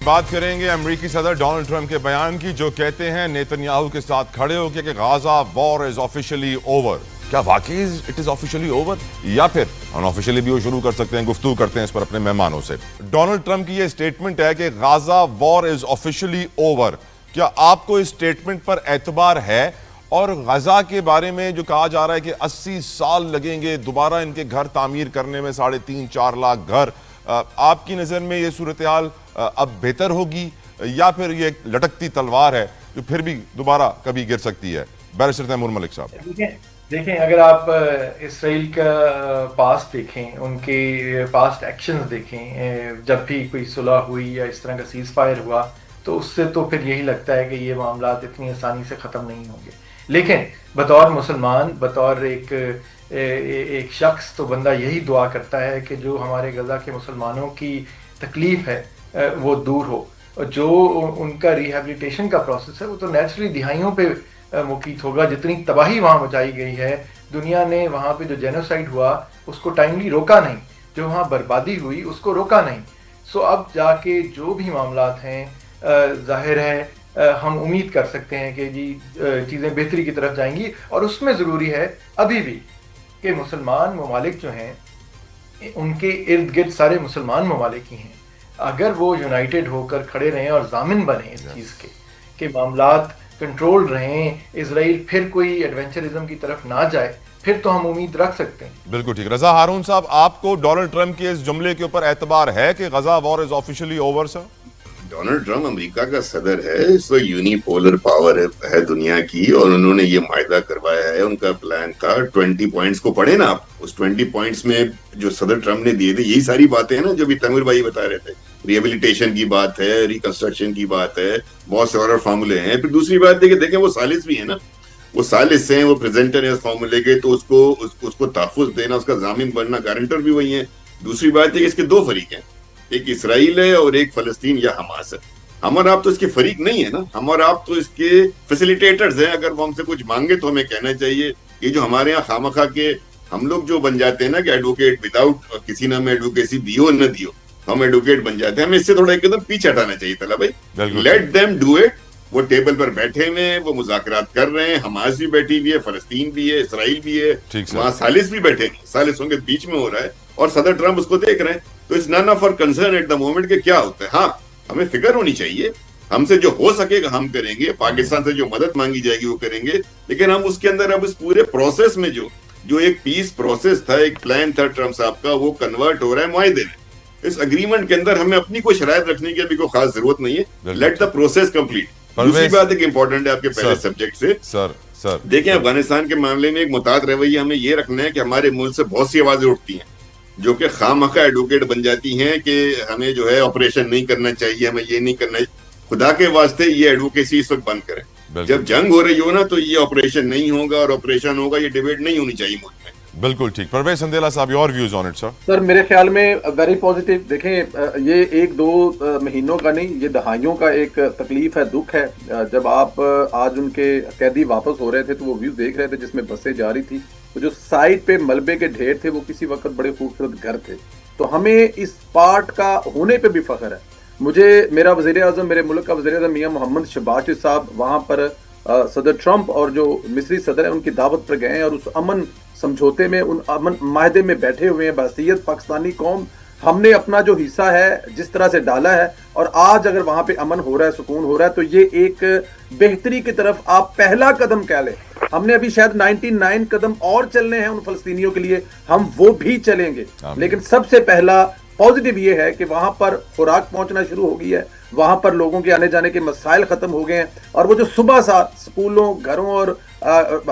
بات کریں گے امریکی صدر ڈونلڈ ٹرمپ کے بیان کی جو کہتے ہیں نیتن کے ساتھ کھڑے ہو کے کہ غازہ وار از آفیشلی اوور. کیا واقعی اٹ از آفیشلی اوور یا پھر ان آفیشلی بھی وہ شروع کر سکتے ہیں؟ گفتگو کرتے ہیں اس پر اپنے مہمانوں سے. ڈونلڈ ٹرمپ کی یہ سٹیٹمنٹ ہے کہ غازہ وار از آفیشلی اوور. کیا آپ کو اس سٹیٹمنٹ پر اعتبار ہے؟ اور غزہ کے بارے میں جو کہا جا رہا ہے کہ 80 سال لگیں گے دوبارہ ان کے گھر تعمیر کرنے میں، 3.5-4 لاکھ گھر، آپ کی نظر میں یہ صورتحال اب بہتر ہوگی یا پھر یہ ایک لٹکتی تلوار ہے جو پھر بھی دوبارہ کبھی گر سکتی ہے؟ بیرسٹر تیمور ملک صاحب. دیکھیں اگر آپ اسرائیل کا پاسٹ دیکھیں، ان کے پاسٹ ایکشنز دیکھیں، جب بھی کوئی صلح ہوئی یا اس طرح کا سیز فائر ہوا تو اس سے تو پھر یہی لگتا ہے کہ یہ معاملات اتنی آسانی سے ختم نہیں ہوں گے. لیکن بطور مسلمان، بطور ایک شخص، تو بندہ یہی دعا کرتا ہے کہ جو ہمارے غزہ کے مسلمانوں کی تکلیف ہے وہ دور ہو. جو ان کا ریہیبلیٹیشن کا پروسیس ہے وہ تو نیچرلی دہائیوں پہ مقیت ہوگا. جتنی تباہی وہاں مچائی گئی ہے، دنیا نے وہاں پہ جو جینوسائیڈ ہوا اس کو ٹائملی روکا نہیں، جو وہاں بربادی ہوئی اس کو روکا نہیں. سو اب جا کے جو بھی معاملات ہیں ظاہر ہے ہم امید کر سکتے ہیں کہ جی چیزیں بہتری کی طرف جائیں گی. اور اس میں ضروری ہے ابھی بھی کہ مسلمان ممالک جو ہیں ان کے ارد گرد سارے مسلمان ممالک ہی ہیں. اگر وہ یونائٹڈ ہو کر کھڑے رہیں اور ضامن بنیں اس چیز کے کہ معاملات کنٹرول رہیں، اسرائیل پھر کوئی ایڈونچرزم کی طرف نہ جائے، پھر تو ہم امید رکھ سکتے ہیں. بالکل ٹھیک. رضا ہارون صاحب، آپ کو ڈونلڈ ٹرمپ کے اس جملے کے اوپر اعتبار ہے کہ غزہ وار is officially over sir? Donald Trump امریکہ کا صدر ہے، اس وقت یونیپولر پاور ہے دنیا کی، اور انہوں نے یہ معاہدہ کروایا ہے. ان کا پلان تھا 20 پوائنٹس کو پڑھیں نا آپ. اس 20 پوائنٹس میں جو صدر ٹرمپ نے دیے تھے یہی ساری باتیں ہیں نا جو بھی تیمور بھائی بتا رہے تھے. ریہیبلیٹیشن کی بات ہے، ریکنسٹرکشن کی بات ہے، بہت سے اور فارمولے ہیں. پھر دوسری بات ہے کہ دیکھیں وہ ثالث بھی ہے نا، وہ ثالث ہیں، وہ پریزنٹر ہیں اس فارمولے کے، تو اس کو تحفظ دینا، اس کا ضامن بننا، گارنٹر بھی وہی ہیں. دوسری بات ہے کہ اس کے دو فریق ہیں، ایک اسرائیل ہے اور ایک فلسطین یا حماس ہے. ہم اور آپ تو اس کے فریق نہیں ہیں نا، ہم اور آپ تو اس کے فیسیلیٹیٹرز ہیں. اگر وہ ہم سے کچھ مانگے تو ہمیں کہنا چاہیے. یہ جو ہمارے یہاں خامخواہ کے ہم لوگ جو بن جاتے ہیں نا کہ ایڈوکیٹ وداؤٹ کسی نے ہمیں ایڈوکیسی دیو نہ دیو، ہم ایڈوکیٹ بن جاتے ہیں. ہمیں اس سے تھوڑا ایک قدم پیچھے ہٹانا چاہیے تھا بھائی. Let them do it. وہ ٹیبل پر بیٹھے ہوئے ہیں، وہ مذاکرات کر رہے ہیں، حماس بھی بیٹھی ہوئی ہے، فلسطین بھی ہے، اسرائیل بھی ہے، وہاں ثالث بھی بیٹھے نہیں، ثالثوں کے بیچ میں ہو رہا ہے اور صدر ٹرمپ اس کو دیکھ رہے ہیں. تو اس none of our concern at the moment کہ کیا ہوتا ہے. ہاں ہمیں فکر ہونی چاہیے، ہم سے جو ہو سکے گا ہم کریں گے، پاکستان سے جو مدد مانگی جائے گی وہ کریں گے. لیکن ہم اس کے اندر اب اس پورے پروسیس میں جو ایک پیس پروسیس تھا، ایک پلان تھا ٹرمپ صاحب کا، وہ کنورٹ ہو رہا ہے معاہدے میں. اس اگریمنٹ کے اندر ہمیں اپنی کوئی شرائط رکھنے کی ابھی کوئی خاص ضرورت نہیں ہے. Let the process complete. دوسری بات ہے کہ امپورٹنٹ ہے آپ کے پہلے سبجیکٹ سے دیکھیں، افغانستان کے معاملے میں ایک محتاط رویہ ہمیں یہ رکھنا ہے کہ ہمارے ملک سے بہت سی آوازیں اٹھتی ہیں جو کہ خواہ مخواہ ایڈوکیٹ بن جاتی ہیں کہ ہمیں جو ہے آپریشن نہیں کرنا چاہیے، ہمیں یہ نہیں کرنا چاہیے. خدا کے واسطے یہ ایڈوکیسی اس وقت بند کریں. جب جنگ ہو رہی ہو نا تو یہ آپریشن نہیں ہوگا، اور آپریشن ہوگا، یہ ڈیبیٹ نہیں ہونی چاہیے ملک میں. بالکل ٹھیک. Parvez Sandila sahab, your views on it sir. Sir میرے خیال میں ویری پازیٹیو. دیکھیں یہ 1-2 مہینوں کا نہیں، یہ دہائیوں کا ایک تکلیف ہے، دکھ ہے. جب آپ آج ان کے قیدی واپس ہو رہے تھے تو وہ ویو دیکھ رہے تھے جس میں بسیں جا رہی تھی، تو جو سائڈ پہ ملبے کے ڈھیر تھے وہ کسی وقت بڑے خوبصورت گھر تھے. تو ہمیں اس پارٹ کا ہونے پہ بھی فخر ہے. مجھے میرا وزیر اعظم، میرے ملک کا وزیر اعظم میاں محمد شہباز شریف صاحب وہاں پر صدر ٹرمپ اور جو مصری صدر ہیں ان کی دعوت پر گئے ہیں اور اس امن سمجھوتے میں، ان امن معاہدے میں بیٹھے ہوئے ہیں. بحیثیت پاکستانی قوم ہم نے اپنا جو حصہ ہے جس طرح سے ڈالا ہے، اور آج اگر وہاں پہ امن ہو رہا ہے، سکون ہو رہا ہے، تو یہ ایک بہتری کی طرف آپ پہلا قدم کہہ لیں. ہم نے ابھی شاید 99 قدم اور چلنے ہیں ان فلسطینیوں کے لیے، ہم وہ بھی چلیں گے. لیکن سب سے پہلا پازیٹیو یہ ہے کہ وہاں پر خوراک پہنچنا شروع ہو گئی ہے، وہاں پر لوگوں کے آنے جانے کے مسائل ختم ہو گئے ہیں، اور وہ جو صبح سکولوں، گھروں اور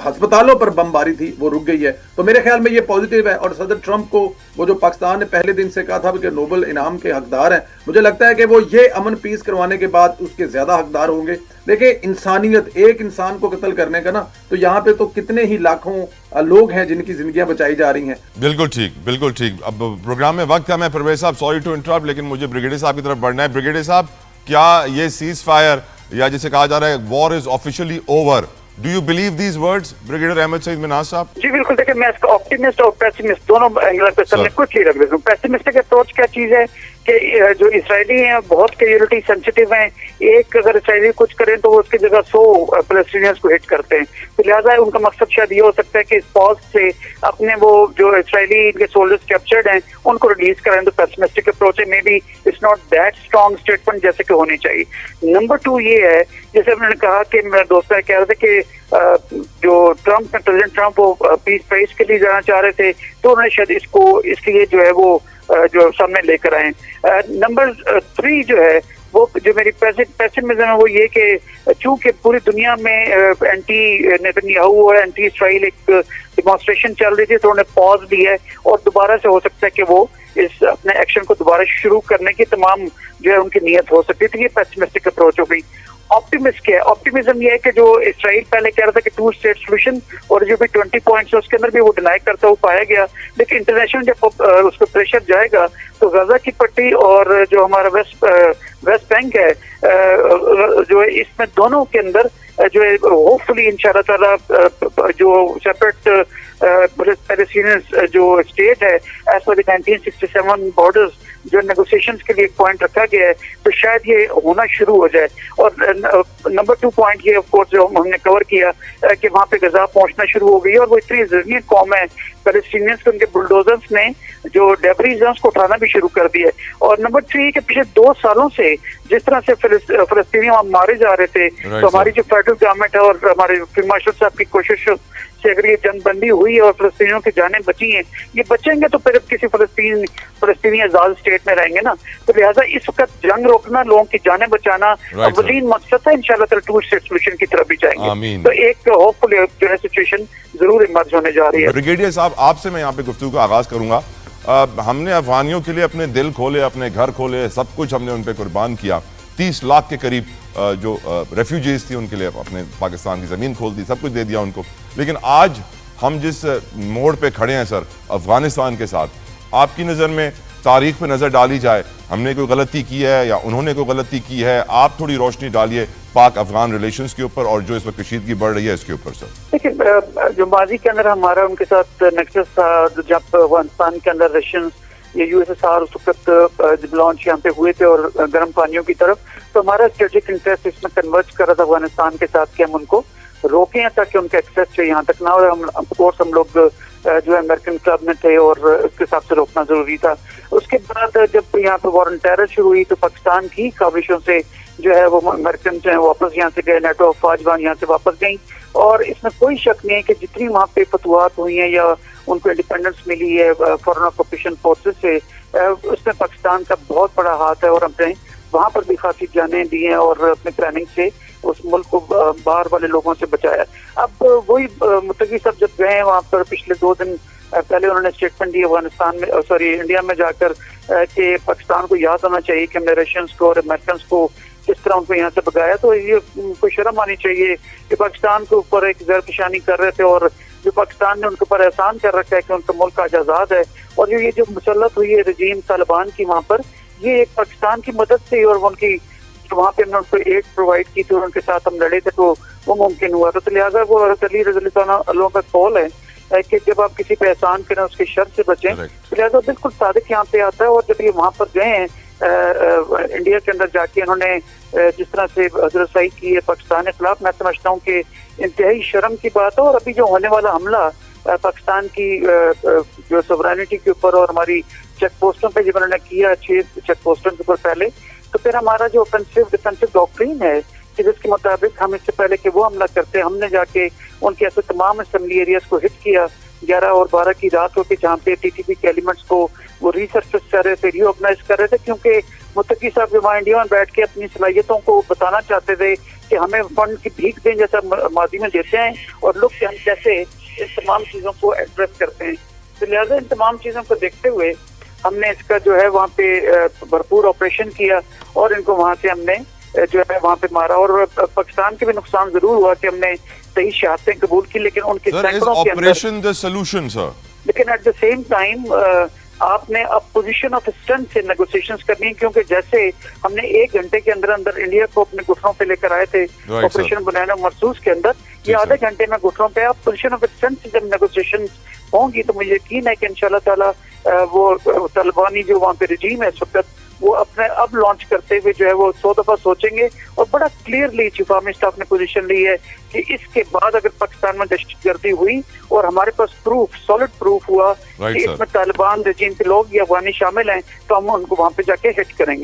ہسپتالوں پر بمباری تھی وہ رک گئی ہے. تو میرے خیال میں یہ پازیٹیو ہے. اور صدر ٹرمپ کو وہ جو پاکستان نے پہلے دن سے کہا تھا کہ نوبل انعام کے حقدار ہیں، مجھے لگتا ہے کہ وہ یہ امن پیس کروانے کے بعد اس کے زیادہ حقدار ہوں گے. دیکھیں انسانیت، ایک انسان کو قتل کرنے کا نا، تو یہاں پہ تو کتنے ہی لاکھوں لوگ ہیں جن کی زندگیاں بچائی جا رہی ہیں. بالکل ٹھیک، بالکل ٹھیک. اب پروگرام میں وقت ہے، میں پرویز صاحب سوری ٹو انٹرپٹ، لیکن مجھے بریگیڈیئر صاحب کی طرف بڑھنا ہے. بریگیڈیئر صاحب، کیا یہ سیز فائر یا جسے کہا جا رہا ہے war is officially over, do you believe these words brigadier Ahmed Saeed Manaz sahab? جی بالکل. دیکھیں میں اس کو آپٹیمسٹ اور پیسمسٹ دونوں اینگل پہ سب نے کچھ ہی رکھ دیتا ہوں. پیسمسٹ کے اپروچ کیا چیز ہے کہ جو اسرائیلی ہیں بہت کیجولیٹی سینسٹیو ہیں، ایک اگر اسرائیلی کچھ کریں تو وہ اس کی جگہ 100 فلسطینیز کو ہٹ کرتے ہیں، تو لہٰذا ان کا مقصد شاید یہ ہو سکتا ہے کہ اس پاز سے اپنے وہ جو اسرائیلی ان کے سولجرز کیپچرڈ ہیں ان کو ریلیز کریں. تو پیسمسٹک اپروچ ہے، may be it's not that strong statement جیسے کہ ہونی چاہیے. نمبر 2 یہ ہے جیسے انہوں نے کہا کہ میرا دوست کہہ رہے تھے کہ جو ٹرمپ پریزیڈنٹ ٹرمپ وہ پیس پرائز کے لیے جانا چاہ رہے تھے، تو انہوں نے شاید اس لیے جو ہے وہ جو سامنے لے کر آئے. نمبر 3 جو ہے وہ جو میری پیسمزم ہے وہ یہ کہ چونکہ پوری دنیا میں اینٹی نیتنیاہو اور اینٹی اسرائیل ایک ڈیمانسٹریشن چل رہی تھی، تو انہوں نے پاز دی ہے اور دوبارہ سے ہو سکتا ہے کہ وہ اس اپنے ایکشن کو دوبارہ شروع کرنے کی تمام جو ہے ان کی نیت ہو سکتی تھی. یہ پیسمسٹک اپروچ ہو گئی. آپٹیمسٹ کیا ہے؟ آپٹیمزم یہ ہے کہ جو اسرائیل پہلے کہہ رہا تھا کہ 2 اسٹیٹ سولوشن اور جو بھی 20 پوائنٹس اس کے اندر بھی وہ ڈینائی کرتا ہوا پایا گیا، لیکن انٹرنیشنل جب اس کو پریشر جائے گا تو غزہ کی پٹی اور جو ہمارا ویسٹ بینک ہے جو ہے اس میں دونوں کے اندر جو ہے ہوپ فلی انشاءاللہ تعالیٰ جو سیپریٹ پیلسٹینین جو اسٹیٹ ہے ایز پر 1967 بارڈرز جو نیگوسیشنز کے لیے ایک پوائنٹ رکھا گیا ہے، تو شاید یہ ہونا شروع ہو جائے. اور نمبر 2 پوائنٹ یہ آف کورس جو ہم نے کور کیا کہ وہاں پہ غزہ پہنچنا شروع ہو گئی اور وہ اتنی ریزیلینٹ قوم ہے پیلسٹینینز کے ان کے بلڈوزرز نے جو ڈیبریز ہیں اس کو اٹھانا بھی شروع کر دیا ہے. اور نمبر 3 کہ پچھلے 2 سالوں سے جس طرح سے فلسطینی وہاں مارے جا رہے تھے، تو ہماری جو فیڈرل گورنمنٹ ہے اور ہمارے فیلڈ مارشل صاحب کی کوشش سے اگر یہ جنگ بندی ہوئی اور فلسطینیوں کی جانیں بچی ہیں، یہ بچیں گے تو پھر کسی فلسطینی آزاد اسٹیٹ میں رہیں گے نا. تو لہٰذا اس وقت جنگ روکنا، لوگوں کی جانیں بچانا اولین مقصد ہے. انشاءاللہ تعالیٰ 2 اسٹیٹ سولوشن کی طرف بھی جائیں گے. تو ایک ہوپ فل جو ہے سچویشن ضرور ایمرج ہونے جا رہی ہے. بریگیڈیئر صاحب آپ سے میں یہاں پہ گفتگو کا آغاز کروں گا. ہم نے افغانیوں کے لیے اپنے دل کھولے، اپنے گھر کھولے، سب کچھ ہم نے ان پہ قربان کیا. 30 لاکھ کے قریب جو ریفیوجیز تھی ان کے لیے اپنے پاکستان کی زمین کھول دی، سب کچھ دے دیا ان کو. لیکن آج ہم جس موڑ پہ کھڑے ہیں سر افغانستان کے ساتھ، آپ کی نظر میں تاریخ پہ نظر ڈالی جائے، ہم نے کوئی غلطی کی ہے یا انہوں نے کوئی غلطی کی ہے؟ آپ تھوڑی روشنی ڈالیے پاک افغان ریلیشنز کے اوپر اور جو اس وقت کشیدگی بڑھ رہی ہے اس کے اوپر. سر دیکھیں، جو ماضی کے اندر ہمارا ان کے ساتھ نیکسس تھا، جب افغانستان کے اندر رشینز یا USSR اس وقت جب لانچ یہاں پہ ہوئے تھے اور گرم پانیوں کی طرف، تو ہمارا اسٹریٹجک انٹرسٹ اس میں کنورج کر رہا تھا افغانستان کے ساتھ کہ ہم ان کو روکیں تاکہ ان کا ایکسیس جو یہاں تک نہ ہو. آف کورس ہم لوگ جو ہے امریکن کلب میں تھے اور اس کے حساب سے روکنا ضروری تھا. اس کے بعد جب یہاں پہ وار آن ٹیرر شروع ہوئی تو پاکستان کی کاوشوں سے جو ہے وہ امریکن جو ہے واپس یہاں سے گئے، نیٹو افواج یہاں سے واپس گئیں. اور اس میں کوئی شک نہیں ہے کہ جتنی وہاں پہ فتوحات ہوئی ہیں یا ان کو انڈیپینڈنس ملی ہے فورن آکوپیشن فورسز سے، اس میں پاکستان کا بہت بڑا ہاتھ ہے اور ہم نے وہاں پر بھی خاصی جانیں دی ہیں اور اپنے پلاننگ سے اس ملک کو باہر والے لوگوں سے بچایا. اب وہی متقی صاحب جب گئے وہاں پر پچھلے 2 دن پہلے انہوں نے اسٹیٹمنٹ دی افغانستان میں انڈیا میں جا کر کہ پاکستان کو یاد ہونا چاہیے کہ ہم نے رشینز کو اور امریکنز کو کس طرح ان کو یہاں سے بگایا. تو یہ کوئی شرم آنی چاہیے کہ پاکستان کے اوپر ایک زرفشانی کر رہے تھے اور جو پاکستان نے ان کے اوپر احسان کر رکھا ہے کہ ان کا ملک آج آزاد ہے. اور یہ جو مسلط ہوئی ہے رجیم طالبان کی وہاں پر، یہ ایک پاکستان کی مدد سے اور ان کی وہاں پہ ہم نے ان کو ایڈ پرووائڈ کی تھی اور ان کے ساتھ ہم لڑے تھے تو وہ ممکن ہوا. تو لہٰذا وہ حضرت علی رضی اللہ عنہ کا قول ہے کہ جب آپ کسی پہ احسان کریں اس کے شر سے بچیں. تو لہٰذا بالکل صادق یہاں پہ آتا ہے. اور جب یہ وہاں پر گئے ہیں انڈیا کے اندر جا کے انہوں نے جس طرح سے حضرت سعید کی ہے پاکستان کے خلاف، میں سمجھتا ہوں کہ انتہائی شرم کی بات ہے. اور ابھی جو ہونے والا حملہ پاکستان کی جو سورینٹی کے اوپر اور ہماری چیک پوسٹوں پہ جب انہوں نے کیا 6 چیک پوسٹوں کے اوپر پہلے، تو پھر ہمارا جو اوفینسو ڈیفینسو ڈاکٹرین ہے کہ جس کے مطابق ہم اس سے پہلے کہ وہ حملہ کرتے ہم نے جا کے ان کے ایسے تمام اسمبلی ایریاز کو ہٹ کیا 11 اور 12 کی رات ہو کے، جہاں پہ TTP کے ایلیمنٹس کو وہ ریسرچ کر رہے تھے، ری آرگنائز کر رہے تھے، کیونکہ متقی صاحب جو وہاں انڈیا میں بیٹھ کے اپنی صلاحیتوں کو بتانا چاہتے تھے کہ ہمیں فنڈ کی بھیک دیں جیسا ماضی میں دیتے ہیں اور لوگ کہ ہم کیسے ان تمام چیزوں کو ایڈریس کرتے ہیں. تو لہٰذا ان تمام چیزوں کو دیکھتے ہوئے ہم نے اس کا جو ہے وہاں پہ بھرپور آپریشن کیا اور ان کو وہاں سے ہم نے جو ہے وہاں پہ مارا. اور پاکستان کے بھی نقصان ضرور ہوا کہ ہم نے صحیح شہادتیں قبول کی، لیکن ان کے سینکڑوں کے اندر لیکن ایٹ دا سیم ٹائم آپ نے اب پوزیشن آف اسٹرینتھ سے نیگوسیشنز کرنی ہے، کیونکہ جیسے ہم نے 1 گھنٹے کے اندر انڈیا کو اپنے گھٹنوں پہ لے کر آئے تھے آپریشن بنانا مرسوس کے اندر، یہ آدھے گھنٹے میں گھٹنوں پہ آپ پوزیشن آف اسٹرینتھ سے جب نیگوسیشن ہوں گی تو مجھے یقین ہے کہ انشاءاللہ تعالیٰ وہ طالبانی جو وہاں پہ رجیم ہے اس وقت وہ اپنے اب لانچ کرتے ہوئے جو ہے وہ 100 دفعہ سوچیں گے، اور بڑا کلیئرلی چیف آرمی اسٹاف نے پوزیشن لی ہے کہ اس کے بعد اگر پاکستان میں دہشت گردی ہوئی اور ہمارے پاس پروف، سالڈ پروف ہوا کہ اس میں طالبان رجیم کے لوگ یا افغانی شامل ہیں، تو ہم ان کو وہاں پہ جا کے ہٹ کریں گے.